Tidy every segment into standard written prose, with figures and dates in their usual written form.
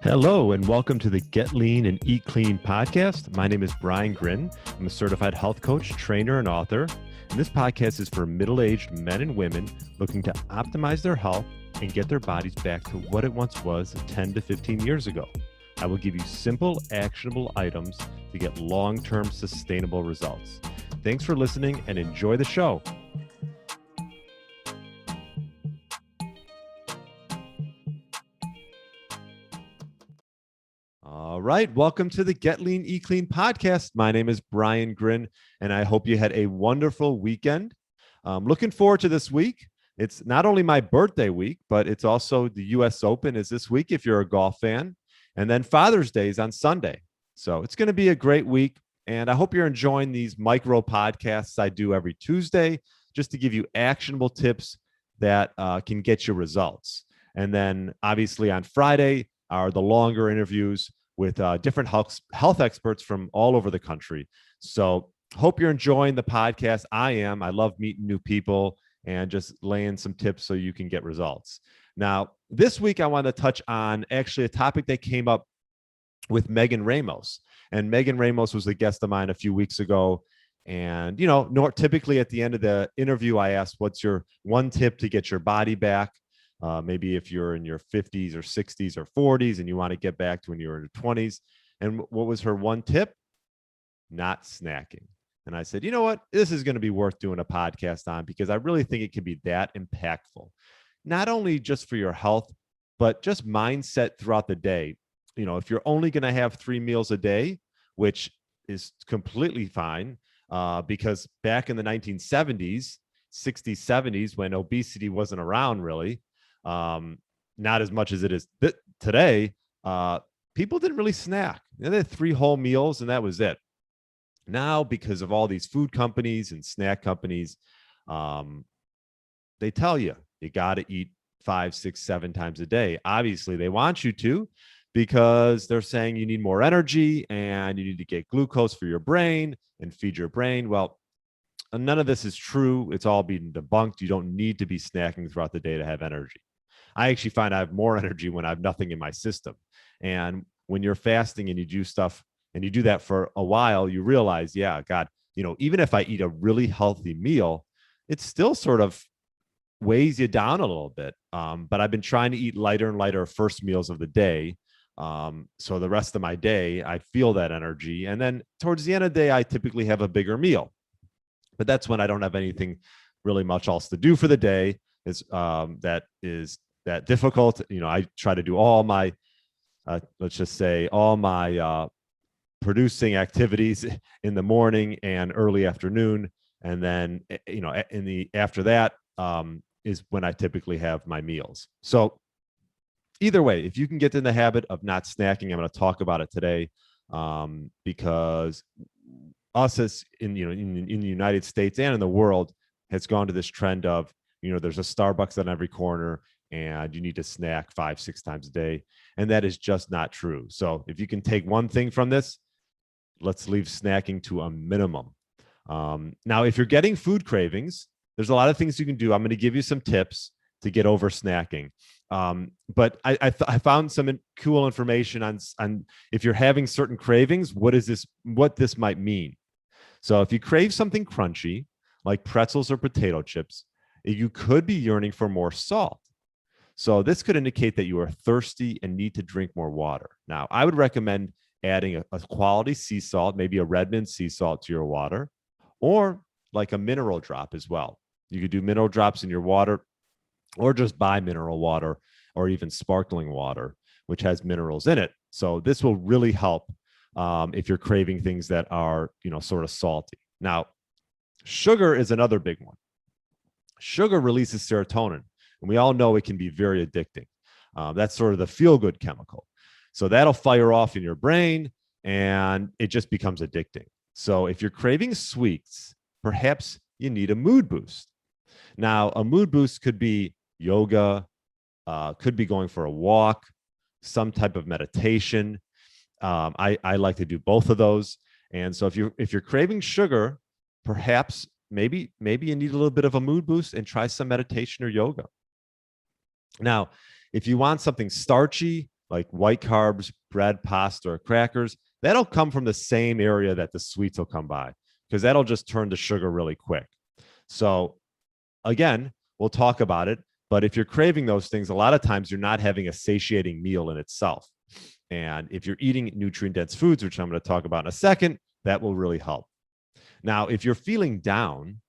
Hello, and welcome to the Get Lean and Eat Clean podcast. My name is Brian Grin. I'm a certified health coach, trainer, and author. And this podcast is for middle-aged men and women looking to optimize their health and get their bodies back to what it once was 10 to 15 years ago. I will give you simple, actionable items to get long-term sustainable results. Thanks for listening and enjoy the show. All right. Welcome to the Get Lean, Eat Clean podcast. My name is Brian Grin, and I hope you had a wonderful weekend. Looking forward to this week. It's not only my birthday week, but it's also the U.S. Open is this week if you're a golf fan. And then Father's Day is on Sunday. So it's going to be a great week. And I hope you're enjoying these micro podcasts I do every Tuesday just to give you actionable tips that can get you results. And then obviously on Friday are the longer interviews with different health experts from all over the country. So hope you're enjoying the podcast. I am. I love meeting new people and just laying some tips so you can get results. Now, this week I want to touch on actually a topic that came up with Megan Ramos. And Megan Ramos was a guest of mine a few weeks ago. And, typically at the end of the interview, I asked, what's your one tip to get your body back? Maybe if you're in your 50s or 60s or 40s and you want to get back to when you were in your 20s. And what was her one tip? Not snacking. And I said, you know what? This is going to be worth doing a podcast on because I really think it can be that impactful, not only just for your health, but just mindset throughout the day. If you're only going to have 3 meals a day, which is completely fine, because back in the 1970s, 60s, 70s, when obesity wasn't around really, not as much as it is today, people didn't really snack. They had 3 whole meals and that was it. Now, because of all these food companies and snack companies, they tell you got to eat 5, 6, 7 times a day. Obviously, they want you to because they're saying you need more energy and you need to get glucose for your brain and feed your brain. Well, none of this is true. It's all being debunked. You don't need to be snacking throughout the day to have energy. I actually find I have more energy when I have nothing in my system. And when you're fasting and you do stuff and you do that for a while, you realize, yeah, God, even if I eat a really healthy meal, it still sort of weighs you down a little bit. But I've been trying to eat lighter and lighter first meals of the day. So the rest of my day, I feel that energy. And then towards the end of the day, I typically have a bigger meal. But that's when I don't have anything really much else to do for the day. That is that difficult. I try to do all my, let's just say, all my producing activities in the morning and early afternoon, and then after that is when I typically have my meals. So either way, if you can get in the habit of not snacking, I'm going to talk about it today, because us as in the United States and in the world has gone to this trend of there's a Starbucks on every corner and you need to snack 5, 6 times a day, and that is just not true. So if you can take one thing from this, let's leave snacking to a minimum. Now, if you're getting food cravings, there's a lot of things you can do. I'm going to give you some tips to get over snacking. But I found some cool information on if you're having certain cravings, what this might mean. So if you crave something crunchy, like pretzels or potato chips, you could be yearning for more salt. So this could indicate that you are thirsty and need to drink more water. Now, I would recommend adding a quality sea salt, maybe a Redmond sea salt to your water, or like a mineral drop as well. You could do mineral drops in your water, or just buy mineral water or even sparkling water, which has minerals in it. So this will really help if you're craving things that are, sort of salty. Now, sugar is another big one. Sugar releases serotonin, and we all know it can be very addicting. That's sort of the feel-good chemical. So that'll fire off in your brain, and it just becomes addicting. So if you're craving sweets, perhaps you need a mood boost. Now, a mood boost could be yoga, could be going for a walk, some type of meditation. I like to do both of those. And so if you're craving sugar, perhaps maybe you need a little bit of a mood boost and try some meditation or yoga. Now, if you want something starchy, like white carbs, bread, pasta, or crackers, that'll come from the same area that the sweets will come by, because that'll just turn to sugar really quick. So again, we'll talk about it. But if you're craving those things, a lot of times you're not having a satiating meal in itself. And if you're eating nutrient dense foods, which I'm going to talk about in a second, that will really help. Now, if you're feeling down,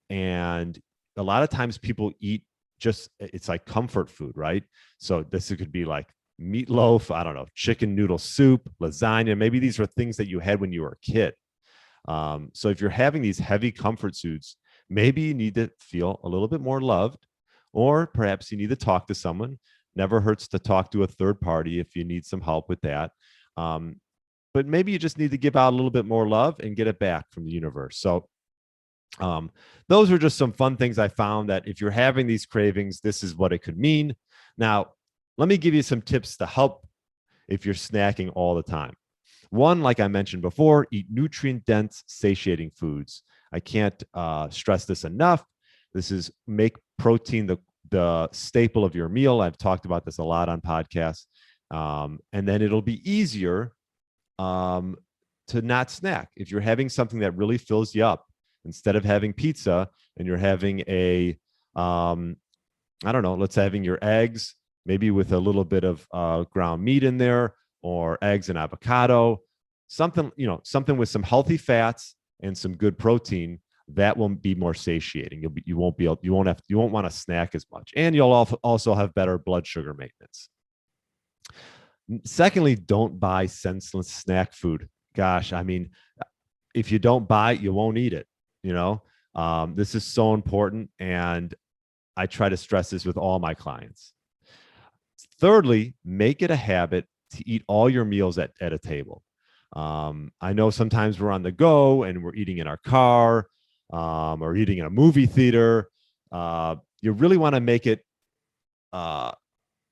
and a lot of times people eat just, it's like comfort food, right? So this could be like meatloaf, I don't know, chicken noodle soup, lasagna. Maybe these are things that you had when you were a kid. So if you're having these heavy comfort foods, maybe you need to feel a little bit more loved, or perhaps you need to talk to someone. Never hurts to talk to a third party if you need some help with that. But maybe you just need to give out a little bit more love and get it back from the universe. So those are just some fun things I found, that if you're having these cravings, this is what it could mean. Now, let me give you some tips to help if you're snacking all the time. One, like I mentioned before, eat nutrient-dense, satiating foods. I can't stress this enough. This is make protein the staple of your meal. I've talked about this a lot on podcasts. And then it'll be easier to not snack. If you're having something that really fills you up, instead of having pizza and you're having I don't know, let's having your eggs, maybe with a little bit of ground meat in there, or eggs and avocado, something, something with some healthy fats and some good protein, that will be more satiating. You won't want to snack as much, and you'll also have better blood sugar maintenance. Secondly, don't buy senseless snack food. Gosh, I mean, if you don't buy it, you won't eat it. This is so important, and I try to stress this with all my clients. Thirdly, make it a habit to eat all your meals at a table. I know sometimes we're on the go and we're eating in our car, or eating in a movie theater. You really want to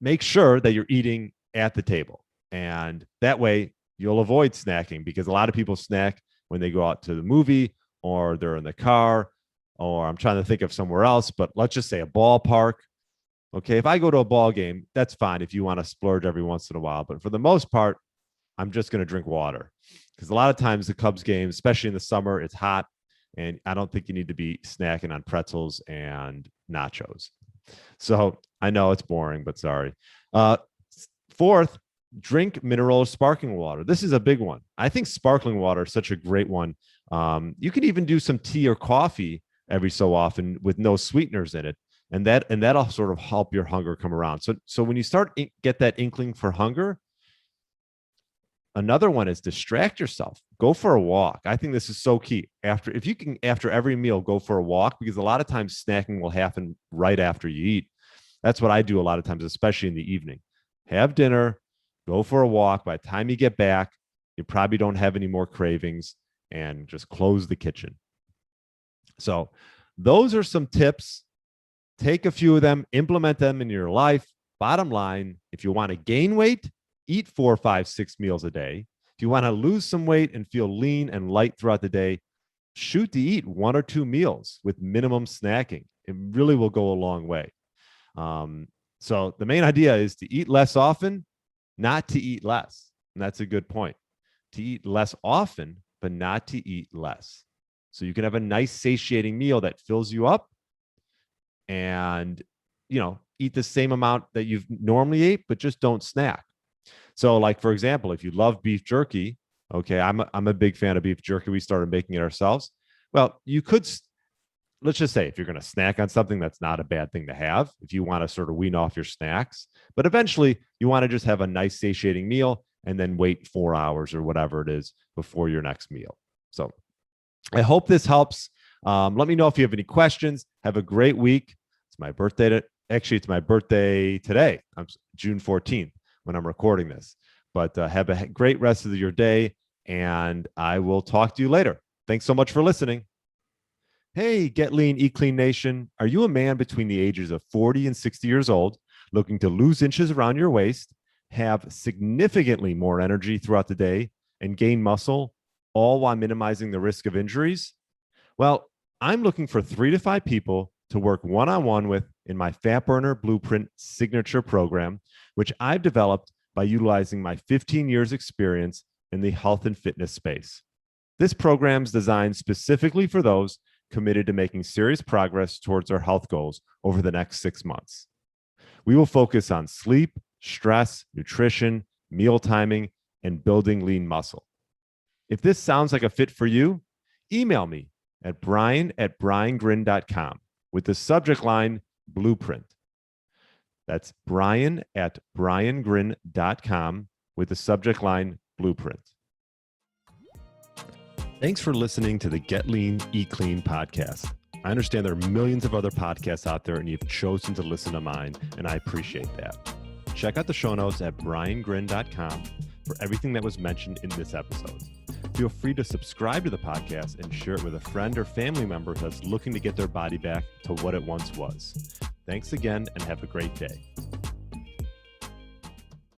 make sure that you're eating at the table, and that way you'll avoid snacking, because a lot of people snack when they go out to the movie, or they're in the car, or I'm trying to think of somewhere else, but let's just say a ballpark. Okay, if I go to a ball game, that's fine if you want to splurge every once in a while. But for the most part, I'm just going to drink water, because a lot of times the Cubs games, especially in the summer, it's hot, and I don't think you need to be snacking on pretzels and nachos. So I know it's boring, but sorry. Fourth, drink mineral sparkling water. This is a big one. I think sparkling water is such a great one. You can even do some tea or coffee every so often with no sweeteners in it, and that'll sort of help your hunger come around. So when you start get that inkling for hunger, another one is distract yourself. Go for a walk. I think this is so key. If you can, after every meal, go for a walk, because a lot of times snacking will happen right after you eat. That's what I do a lot of times, especially in the evening. Have dinner, go for a walk. By the time you get back, you probably don't have any more cravings, and just close the kitchen. So those are some tips. Take a few of them, implement them in your life. Bottom line, if you want to gain weight, eat 4, 5, 6 meals a day. If you want to lose some weight and feel lean and light throughout the day, shoot to eat 1 or 2 meals with minimum snacking. It really will go a long way. So the main idea is to eat less often, not to eat less. And that's a good point. To eat less often, but not to eat less. So you can have a nice satiating meal that fills you up, and eat the same amount that you've normally ate, but just don't snack. So, like, for example, if you love beef jerky, okay, I'm a big fan of beef jerky. We started making it ourselves. Well, you could, let's just say, if you're going to snack on something, that's not a bad thing to have if you want to sort of wean off your snacks. But eventually, you want to just have a nice satiating meal and then wait 4 hours or whatever it is before your next meal. So I hope this helps. Let me know if you have any questions. Have a great week. It's my birthday. It's my birthday today. I'm June 14th when I'm recording this. But have a great rest of your day, and I will talk to you later. Thanks so much for listening. Hey, Get Lean, Eat Clean Nation. Are you a man between the ages of 40 and 60 years old, looking to lose inches around your waist, have significantly more energy throughout the day, and gain muscle, all while minimizing the risk of injuries? Well, I'm looking for 3 to 5 people to work one-on-one with in my Fat Burner Blueprint signature program, which I've developed by utilizing my 15 years experience in the health and fitness space. This program is designed specifically for those committed to making serious progress towards their health goals over the next 6 months. We will focus on sleep, stress, nutrition, meal timing, and building lean muscle. If this sounds like a fit for you, email me at brian@briangrin.com with the subject line Blueprint. That's brian@briangrin.com with the subject line Blueprint. Thanks for listening to the Get Lean, Eat Clean podcast. I understand there are millions of other podcasts out there, and you've chosen to listen to mine, and I appreciate that. Check out the show notes at briangrin.com for everything that was mentioned in this episode. Feel free to subscribe to the podcast and share it with a friend or family member that's looking to get their body back to what it once was. Thanks again, and have a great day.